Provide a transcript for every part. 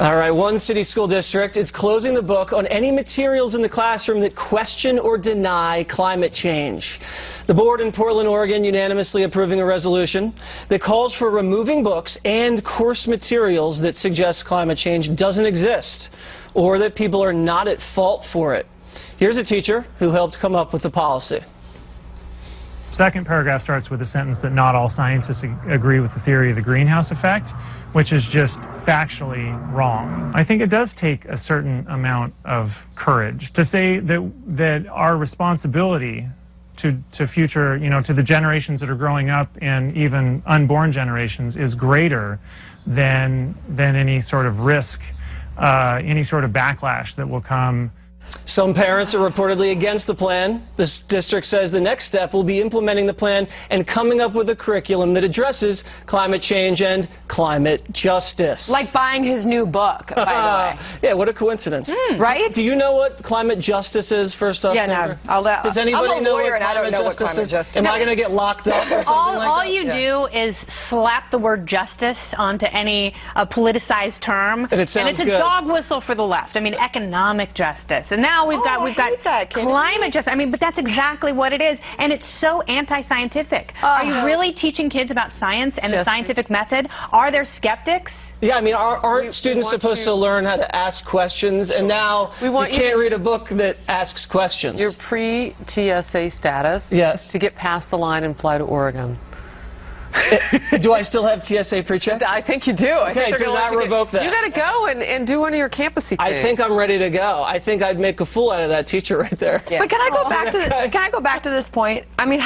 All right, one city school district is closing the book on any materials in the classroom that question or deny climate change. The board in Portland, Oregon, unanimously approving a resolution that calls for removing books and course materials that suggest climate change doesn't exist or that people are not at fault for it. Here's a teacher who helped come up with the policy. Second paragraph starts with a sentence that not all scientists agree with the theory of the greenhouse effect, which is just factually wrong. I think it does take a certain amount of courage to say that our responsibility to future, to the generations that are growing up and even unborn generations is greater than any sort of risk, any sort of backlash that will come. Some parents are reportedly against the plan. This district says the next step will be implementing the plan and coming up with a curriculum that addresses climate change and climate justice. Like buying his new book, by the way. Yeah, what a coincidence. Right? Do you know what climate justice is, first off? Yeah, no. Does anybody I'm a know lawyer what and I don't know what climate is? justice is. Am I going to get locked up or something like that? All you do is slap the word justice onto any politicized term, and it's a dog whistle for the left. I mean, economic justice. And now we've got climate justice. I mean, but that's exactly what it is, and it's so anti-scientific. Are you really teaching kids about science and the scientific method? Are there skeptics? Yeah, I mean, aren't students supposed to learn how to ask questions? And now you can't read a book that asks questions. Your pre-TSA status to get past the line and fly to Oregon. Do I still have TSA pre-check? I think you do. Okay, do not revoke that. You got to go and do one of your campusy things. I think I'm ready to go. I think I'd make a fool out of that teacher right there. Yeah. But can I go back to this point? I mean,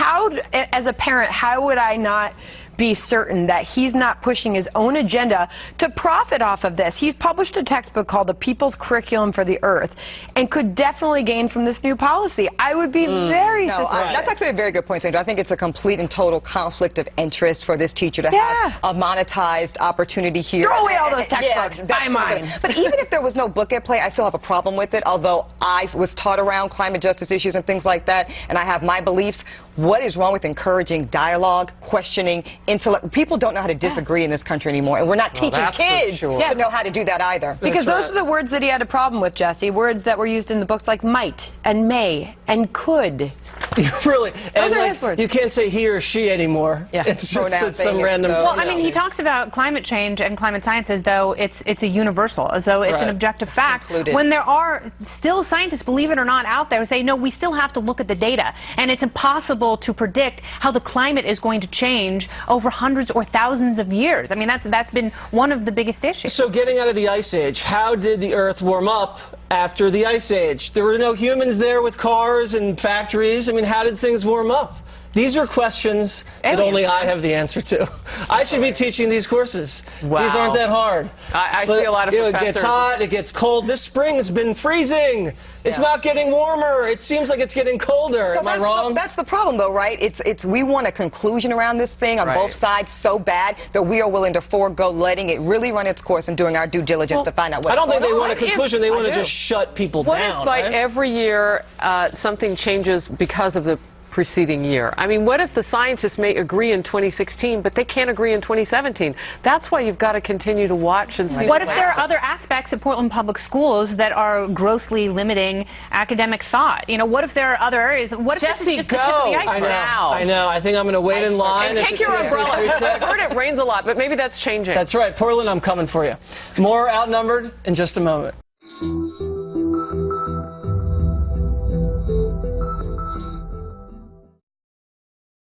as a parent, how would I not be certain that he's not pushing his own agenda to profit off of this? He's published a textbook called The People's Curriculum for the Earth and could definitely gain from this new policy. I would be very suspicious. That's actually a very good point, Sandra. I think it's a complete and total conflict of interest for this teacher to have a monetized opportunity here. Throw away all those textbooks. Buy mine. But even if there was no book at play, I still have a problem with it, although I was taught around climate justice issues and things like that, and I have my beliefs. What is wrong with encouraging dialogue, questioning, intellect? People don't know how to disagree in this country anymore, and we're not teaching kids to know how to do that either. Because those are the words that he had a problem with, Jesse. Words that were used in the books like might and may and could. Really? Those are his words. You can't say he or she anymore. Yeah. It's just some random. Well, I mean, he talks about climate change and climate science as though it's a universal, as though it's an objective fact. When there are still scientists, believe it or not, out there who say, no, we still have to look at the data, and it's impossible to predict how the climate is going to change over hundreds or thousands of years. I mean, that's been one of the biggest issues. So getting out of the Ice Age, how did the Earth warm up after the Ice Age? There were no humans there with cars and factories. I mean, how did things warm up? These are questions that only I have the answer to. I should be teaching these courses. Wow. These aren't that hard. I see a lot of professors. It gets hot, it gets cold. This spring has been freezing. It's not getting warmer. It seems like it's getting colder. So Am I wrong? That's the problem, though, right? We want a conclusion around this thing on both sides so bad that we are willing to forego letting it really run its course and doing our due diligence to find out what's going on. I don't think they want a conclusion. They want to just shut people down. What if, every year something changes because of the preceding year? I mean, what if the scientists may agree in 2016, but they can't agree in 2017? That's why you've got to continue to watch and see. What if there are other aspects of Portland Public Schools that are grossly limiting academic thought? You know, what if there are other areas? What if Jesse, this is just the tip of the iceberg? I know. I think I'm going to wait in line. And take your umbrella. I've heard it rains a lot, but maybe that's changing. That's right. Portland, I'm coming for you. More Outnumbered in just a moment.